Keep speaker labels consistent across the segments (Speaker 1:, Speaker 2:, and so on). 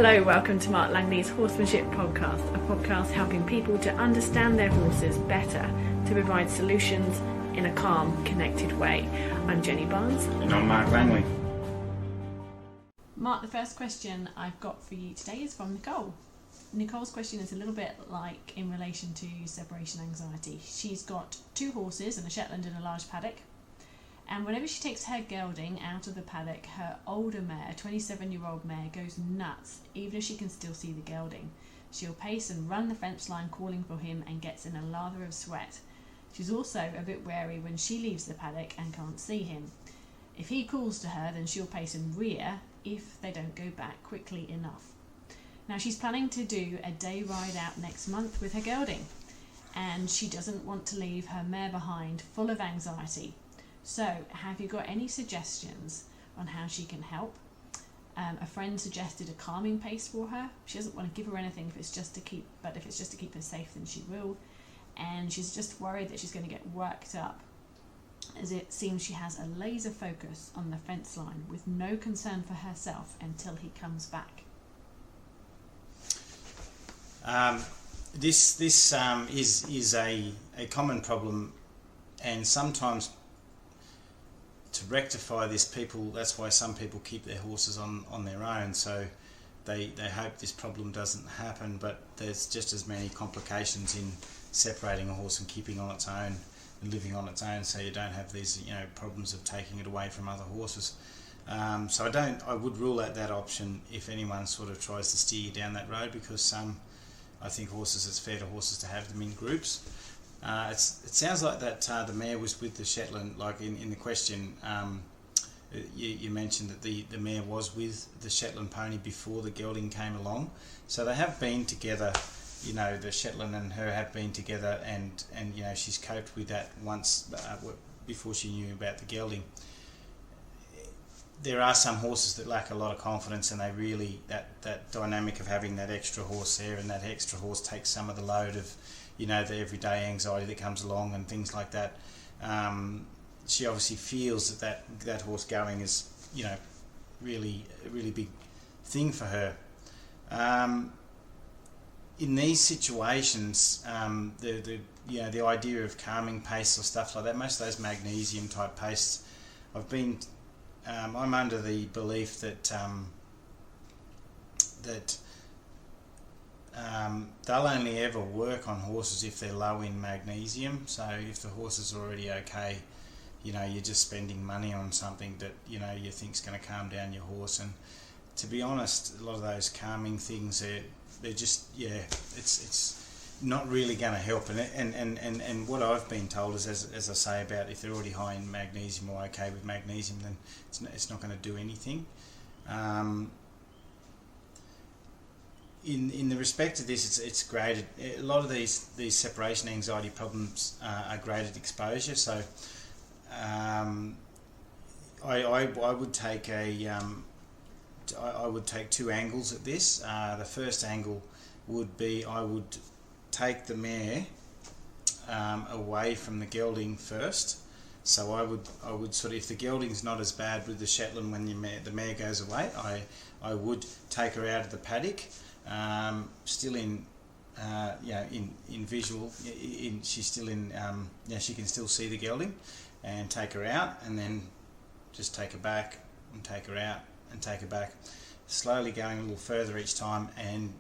Speaker 1: Hello, welcome to Mark Langley's Horsemanship Podcast, a podcast helping people to understand their horses better, to provide solutions in a calm, connected way. I'm Jenny Barnes.
Speaker 2: And I'm Mark Langley.
Speaker 1: Mark, the first question I've got for you today is from Nicole. Nicole's question is a little bit like in relation to separation anxiety. She's got 2 horses and a Shetland and a large paddock. And whenever she takes her gelding out of the paddock, her older mare, a 27-year-old mare, goes nuts, even if she can still see the gelding. She'll pace and run the fence line calling for him and gets in a lather of sweat. She's also a bit wary when she leaves the paddock and can't see him. If he calls to her, then she'll pace and rear if they don't go back quickly enough. Now, she's planning to do a day ride out next month with her gelding, and she doesn't want to leave her mare behind full of anxiety. So, have you got any suggestions on how she can help? A friend suggested a calming pace for her. She doesn't want to give her anything if it's just to keep her safe, then she will. And she's just worried that she's going to get worked up, as it seems she has a laser focus on the fence line with no concern for herself until he comes back.
Speaker 2: This is a common problem, and sometimes to rectify this, that's why some people keep their horses on their own, so they hope this problem doesn't happen. But there's just as many complications in separating a horse and keeping on its own and living on its own, so you don't have these problems of taking it away from other horses. So I would rule out that option if anyone sort of tries to steer you down that road, because I think it's fair to horses to have them in groups. It sounds like that the mare was with the Shetland, like in the question. You mentioned that the mare was with the Shetland pony before the gelding came along, so they have been together. The Shetland and her have been together, and she's coped with that once before she knew about the gelding. There are some horses that lack a lot of confidence, and they really that dynamic of having that extra horse there, and that extra horse takes some of the load of the everyday anxiety that comes along and things like that. She obviously feels that horse going is really a really big thing for her. In these situations, the idea of calming pace or stuff like that, most of those magnesium type pastes, I'm under the belief that they'll only ever work on horses if they're low in magnesium. So if the horse is already okay, you're just spending money on something that you think's going to calm down your horse. And to be honest, a lot of those calming things, they're just it's not really going to help. And what I've been told is, as I say, about if they're already high in magnesium or okay with magnesium, then it's not going to do anything. In the respect of this, it's graded. A lot of these separation anxiety problems are graded exposure. So I would take I would take 2 angles at this. The first angle would be I would take the mare away from the gelding first. So I would sort of, if the gelding's not as bad with the Shetland when the mare goes away, I would take her out of the paddock. Still in visual, she's still in, she can still see the gelding, and take her out, and then just take her back and take her out and take her back, slowly going a little further each time, and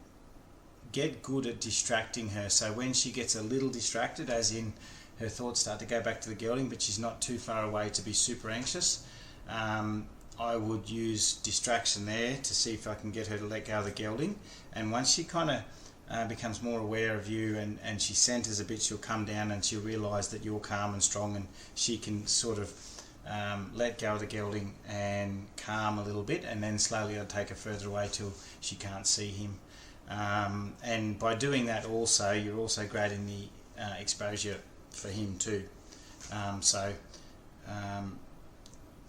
Speaker 2: get good at distracting her. So when she gets a little distracted, as in her thoughts start to go back to the gelding, but she's not too far away to be super anxious, I would use distraction there to see if I can get her to let go of the gelding. And once she kind of becomes more aware of you and she centres a bit, she'll come down and she'll realise that you're calm and strong, and she can sort of let go of the gelding and calm a little bit, and then slowly I'll take her further away till she can't see him. And by doing that also, you're also grading the exposure for him too.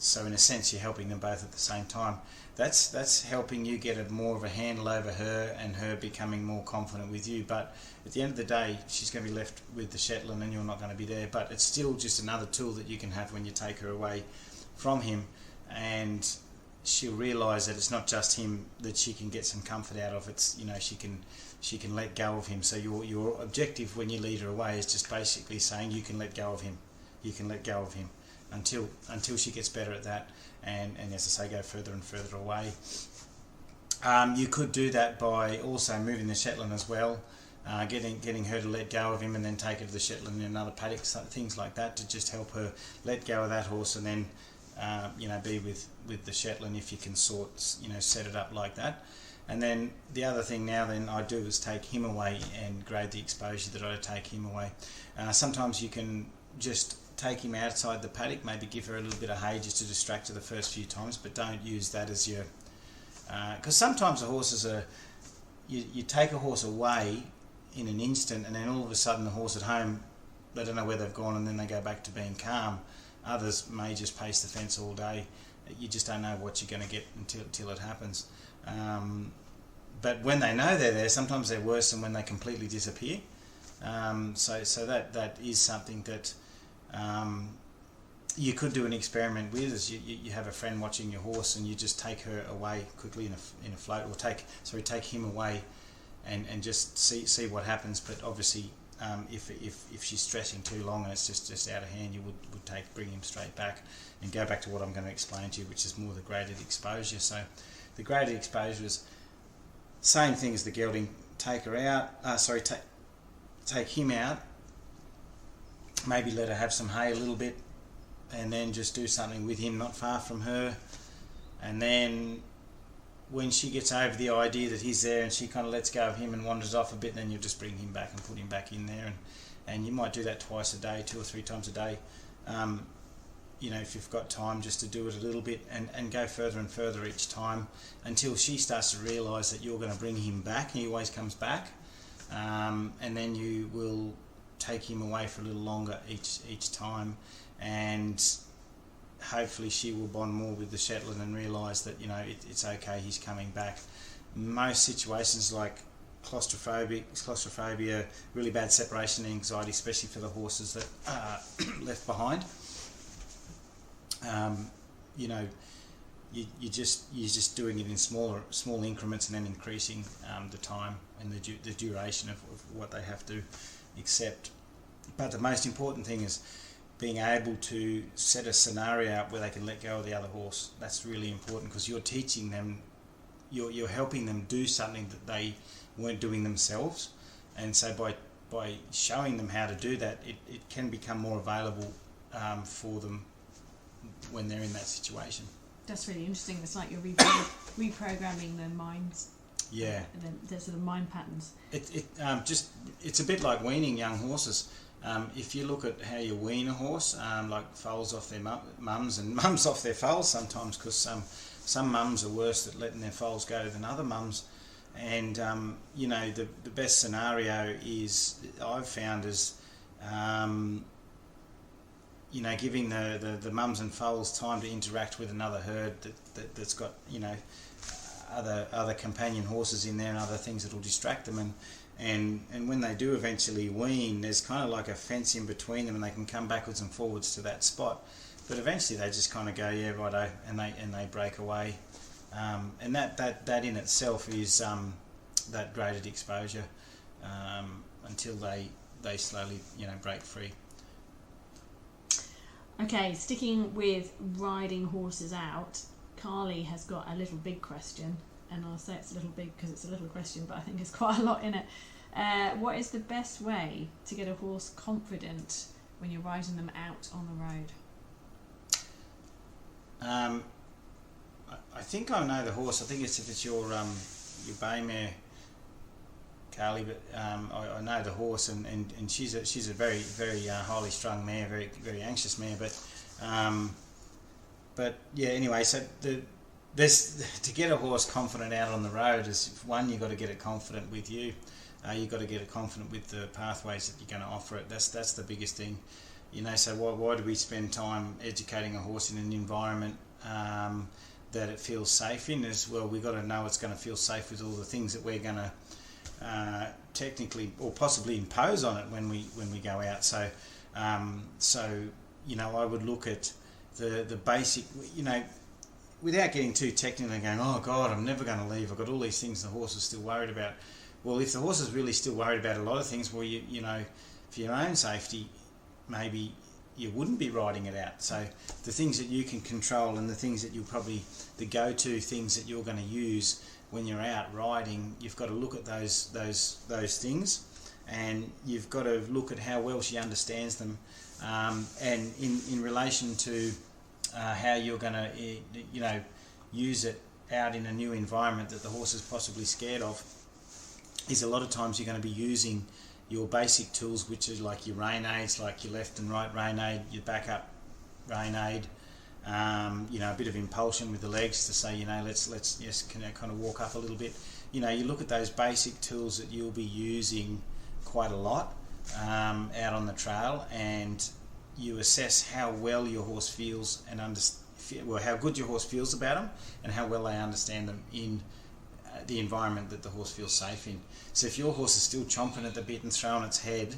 Speaker 2: So in a sense, you're helping them both at the same time. That's helping you get more of a handle over her, and her becoming more confident with you. But at the end of the day, she's going to be left with the Shetland, and you're not going to be there. But it's still just another tool that you can have when you take her away from him. And she'll realise that it's not just him that she can get some comfort out of. It's, you know, she can let go of him. So your objective when you lead her away is just basically saying you can let go of him. You can let go of him until she gets better at that, and as I say, go further and further away. You could do that by also moving the Shetland as well, getting her to let go of him and then take her to the Shetland in another paddock, things like that, to just help her let go of that horse and then be with the Shetland if you can set it up like that. And then the other thing now then I do is take him away and grade the exposure that I take him away. Sometimes you can just take him outside the paddock, maybe give her a little bit of hay just to distract her the first few times, but don't use that as your... Because sometimes the horses are... You take a horse away in an instant and then all of a sudden the horse at home, they don't know where they've gone and then they go back to being calm. Others may just pace the fence all day. You just don't know what you're going to get until it happens. But when they know they're there, sometimes they're worse than when they completely disappear. So that is something that you could do an experiment with. Is you have a friend watching your horse and you just take her away quickly in a float, or take him away and just see what happens. But obviously, if she's stressing too long and it's just out of hand, you would bring him straight back and go back to what I'm going to explain to you, which is more the graded exposure. So the graded exposure is same thing as the gelding. Take her out. Take him out. Maybe let her have some hay a little bit, and then just do something with him not far from her. And then when she gets over the idea that he's there and she kind of lets go of him and wanders off a bit, then you'll just bring him back and put him back in there. And you might do that twice a day, 2 or 3 times a day. If you've got time, just to do it a little bit and go further and further each time until she starts to realise that you're going to bring him back. He always comes back. And then you will take him away for a little longer each time, and hopefully she will bond more with the Shetland and realise that it's okay, he's coming back. Most situations like claustrophobia, really bad separation anxiety, especially for the horses that are left behind, you're just doing it in small increments and then increasing the time and the duration of what they have to accept. But the most important thing is being able to set a scenario up where they can let go of the other horse. That's really important, because you're teaching them, you're helping them do something that they weren't doing themselves. And so by showing them how to do that, it can become more available for them when they're in that situation. That's
Speaker 1: really interesting. It's like you're reprogramming their minds.
Speaker 2: Yeah.
Speaker 1: Their sort of mind patterns.
Speaker 2: It's a bit like weaning young horses. If you look at how you wean a horse, like foals off their mums and mums off their foals sometimes, because some mums are worse at letting their foals go than other mums. And the best scenario is, I've found, is giving the mums and foals time to interact with another herd that's got other companion horses in there and other things that will distract them, and when they do eventually wean, there's kind of like a fence in between them and they can come backwards and forwards to that spot, but eventually they just kind of go, yeah, righto, and they break away, and that in itself is that graded exposure until they slowly break free.
Speaker 1: Okay, sticking with riding horses out, Carly has got a little big question, and I'll say it's a little big because it's a little question, but I think there's quite a lot in it. What is the best way to get a horse confident when you're riding them out on the road?
Speaker 2: I think I know the horse. I think if it's your bay mare, Carly, but I know the horse, and she's a very very highly strung mare, very very anxious mare, but yeah. Anyway, so to get a horse confident out on the road is, one, you've got to get it confident with you. You've got to get it confident with the pathways that you're going to offer it. That's the biggest thing. So why do we spend time educating a horse in an environment that it feels safe in? As well, we've got to know it's going to feel safe with all the things that we're going to technically or possibly impose on it when we go out. So I would look at the basic. without getting too technical and going, oh God, I'm never going to leave, I've got all these things the horse is still worried about. Well, if the horse is really still worried about a lot of things, well, you know, for your own safety, maybe you wouldn't be riding it out. So the things that you can control and the things that you'll probably, the go-to things that you're going to use when you're out riding, you've got to look at those things, and you've got to look at how well she understands them, and in relation to how you're going to, you know, use it out in a new environment that the horse is possibly scared of, is a lot of times you're going to be using your basic tools, which is like your rein aids, like your left and right rein aid, your backup rein aid, you know, a bit of impulsion with the legs to say, you know, let's yes, can I kind of walk up a little bit. You know, you look at those basic tools that you'll be using quite a lot out on the trail, and you assess how well your horse feels and how good your horse feels about them, and how well they understand them in the environment that the horse feels safe in. So if your horse is still chomping at the bit and throwing its head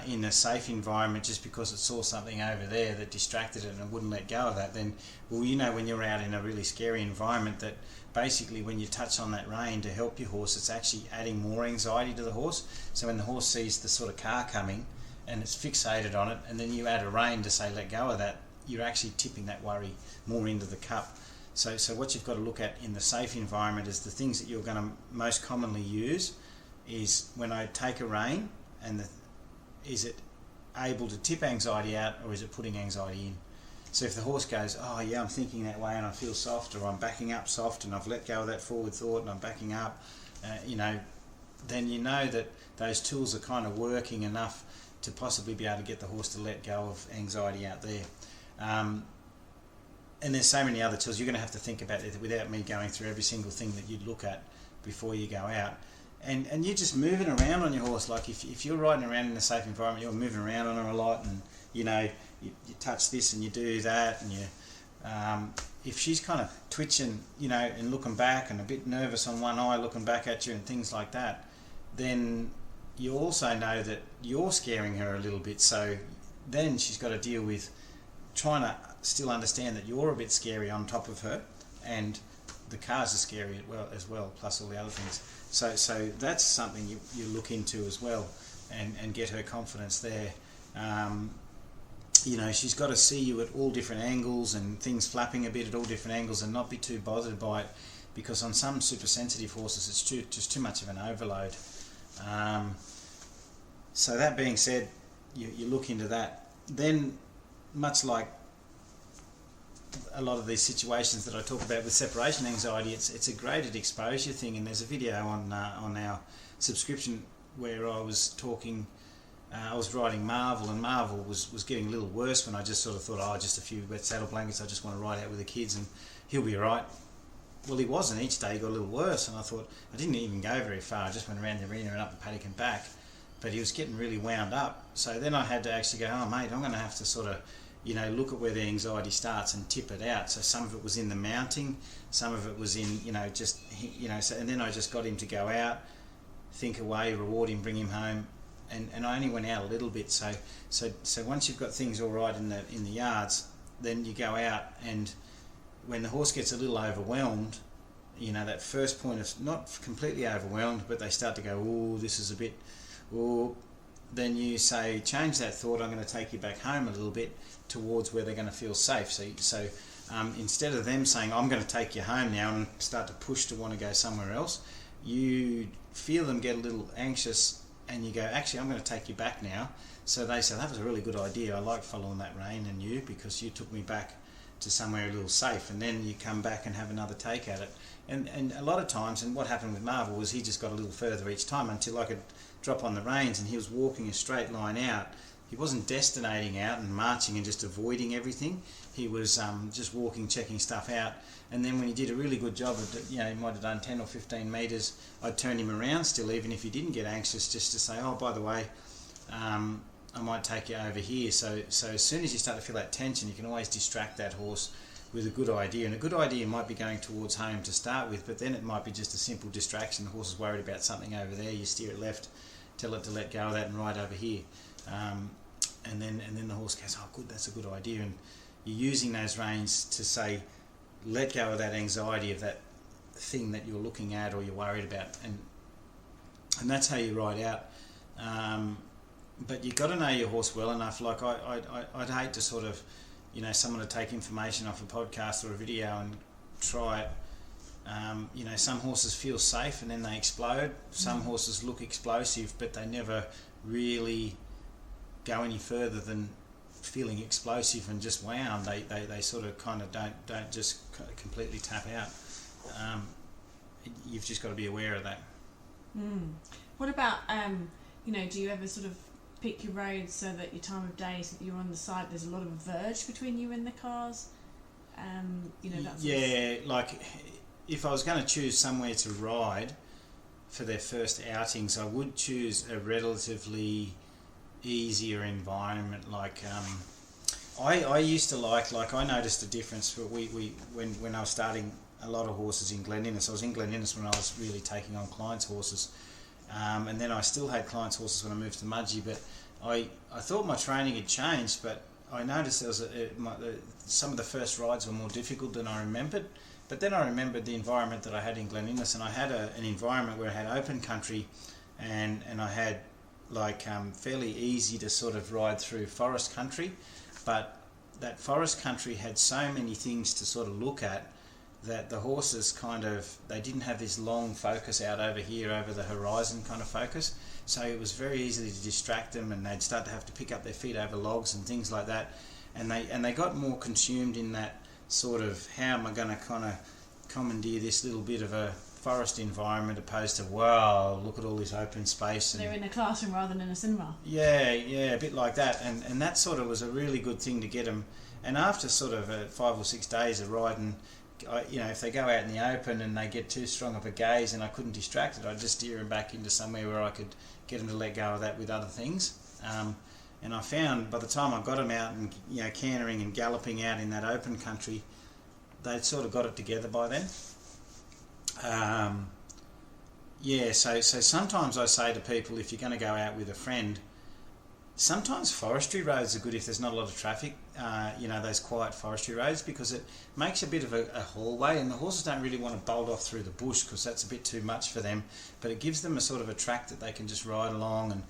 Speaker 2: in a safe environment just because it saw something over there that distracted it and it wouldn't let go of that, then, well, you know, when you're out in a really scary environment, that basically when you touch on that rein to help your horse, it's actually adding more anxiety to the horse. So when the horse sees the sort of car coming and it's fixated on it, and then you add a rein to say let go of that, you're actually tipping that worry more into the cup. So what you've got to look at in the safe environment is the things that you're going to most commonly use is when I take a rein, and is it able to tip anxiety out, or is it putting anxiety in? So if the horse goes, oh yeah, I'm thinking that way and I feel soft, or I'm backing up soft and I've let go of that forward thought and I'm backing up, you know, then you know that those tools are kind of working enough to possibly be able to get the horse to let go of anxiety out there. And there's so many other tools. You're going to have to think about it without me going through every single thing that you'd look at before you go out. And you're just moving around on your horse. Like if you're riding around in a safe environment, you're moving around on her a lot, and you know, you touch this and you do that, and you if she's kind of twitching, you know, and looking back and a bit nervous on one eye looking back at you and things like that, then you also know that you're scaring her a little bit. So then she's got to deal with trying to still understand that you're a bit scary on top of her, and the cars are scary as well, plus all the other things. So that's something you look into as well, and get her confidence there. You know, she's got to see you at all different angles and things flapping a bit at all different angles, and not be too bothered by it, because on some super sensitive horses it's just too much of an overload. So that being said, you look into that. Then, much like a lot of these situations that I talk about with separation anxiety, it's a graded exposure thing, and there's a video on our subscription where I was talking. I was riding Marvel, and Marvel was getting a little worse when I just sort of thought, oh, just a few wet saddle blankets, I just want to ride out with the kids and he'll be alright. Well, he wasn't. Each day he got a little worse, and I thought, I didn't even go very far, I just went around the arena and up the paddock and back, but he was getting really wound up. So then I had to actually go, oh mate, I'm going to have to sort of, you know, look at where the anxiety starts and tip it out. So some of it was in the mounting, some of it was in, you know, just, you know, so, and then I just got him to go out, think away, reward him, bring him home, and I only went out a little bit. So once you've got things all right in the yards, then you go out, and when the horse gets a little overwhelmed, you know, that first point of not completely overwhelmed, but they start to go, oh, this is a bit, oh, then you say, change that thought, I'm going to take you back home a little bit towards where they're going to feel safe. So instead of them saying, I'm going to take you home now, and start to push to want to go somewhere else, you feel them get a little anxious, and you go, actually, I'm going to take you back now. So they say, that was a really good idea. I like following that rein and you, because you took me back to somewhere a little safe. And then you come back and have another take at it. And a lot of times, and what happened with Marvel was he just got a little further each time until I could drop on the reins and he was walking a straight line out. He wasn't destinating out and marching and just avoiding everything. He was just walking, checking stuff out. And then when he did a really good job of, you know, he might have done 10 or 15 metres, I'd turn him around still, even if he didn't get anxious, just to say, oh, by the way, I might take you over here. So as soon as you start to feel that tension, you can always distract that horse with a good idea. And a good idea might be going towards home to start with, but then it might be just a simple distraction. The horse is worried about something over there, you steer it left, tell it to let go of that and ride over here. And then the horse goes, oh good, that's a good idea. And you're using those reins to say, let go of that anxiety of that thing that you're looking at or you're worried about, and that's how you ride out. But you've got to know your horse well enough. Like I'd hate to sort of, someone to take information off a podcast or a video and try it. Some horses feel safe and then they explode. Some horses look explosive, but they never really go any further than feeling explosive and just wound. They sort of kind of don't just completely tap out. You've just got to be aware of that.
Speaker 1: What about do you ever sort of pick your roads so that your time of day, so that you're on the side, there's a lot of verge between you and the cars?
Speaker 2: Like if I was going to choose somewhere to ride for their first outings, I would choose a relatively easier environment. Like I used to like I noticed a difference. When I was starting a lot of horses in Glen Innes. I was in Glen Innes when I was really taking on clients' horses, and then I still had clients' horses when I moved to Mudgee. But I thought my training had changed, but I noticed there was some of the first rides were more difficult than I remembered. But then I remembered the environment that I had in Glen Innes, and I had an environment where I had open country, and I had fairly easy to sort of ride through forest country, but that forest country had so many things to sort of look at that the horses they didn't have this long focus out over here over the horizon kind of focus, so it was very easy to distract them, and they'd start to have to pick up their feet over logs and things like that, and they got more consumed in that sort of, how am I going to kind of commandeer this little bit of a forest environment, opposed to, wow, look at all this open space. And
Speaker 1: they're in a classroom rather than a cinema.
Speaker 2: Yeah, a bit like that, and that sort of was a really good thing to get them. And after sort of 5 or 6 days of riding, if they go out in the open and they get too strong of a gaze and I couldn't distract it, I'd just steer them back into somewhere where I could get them to let go of that with other things. And I found by the time I got them out and cantering and galloping out in that open country, they'd sort of got it together by then. So sometimes I say to people, if you're going to go out with a friend, sometimes forestry roads are good if there's not a lot of traffic, those quiet forestry roads, because it makes a bit of a hallway, and the horses don't really want to bolt off through the bush because that's a bit too much for them, but it gives them a sort of a track that they can just ride along, and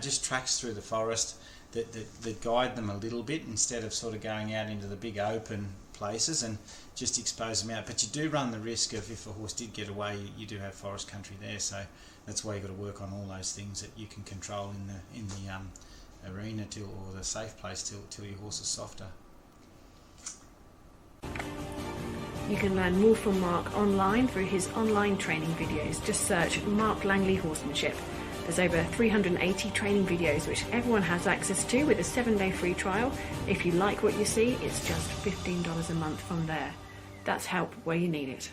Speaker 2: just tracks through the forest that guide them a little bit, instead of sort of going out into the big open places and just expose them out. But you do run the risk of, if a horse did get away, you do have forest country there, so that's why you've got to work on all those things that you can control in the arena or the safe place till your horse is softer.
Speaker 3: You can learn more from Mark online through his online training videos. Just search Mark Langley Horsemanship. There's over 380 training videos which everyone has access to with a 7-day free trial. If you like what you see, it's just $15 a month from there. That's help where you need it.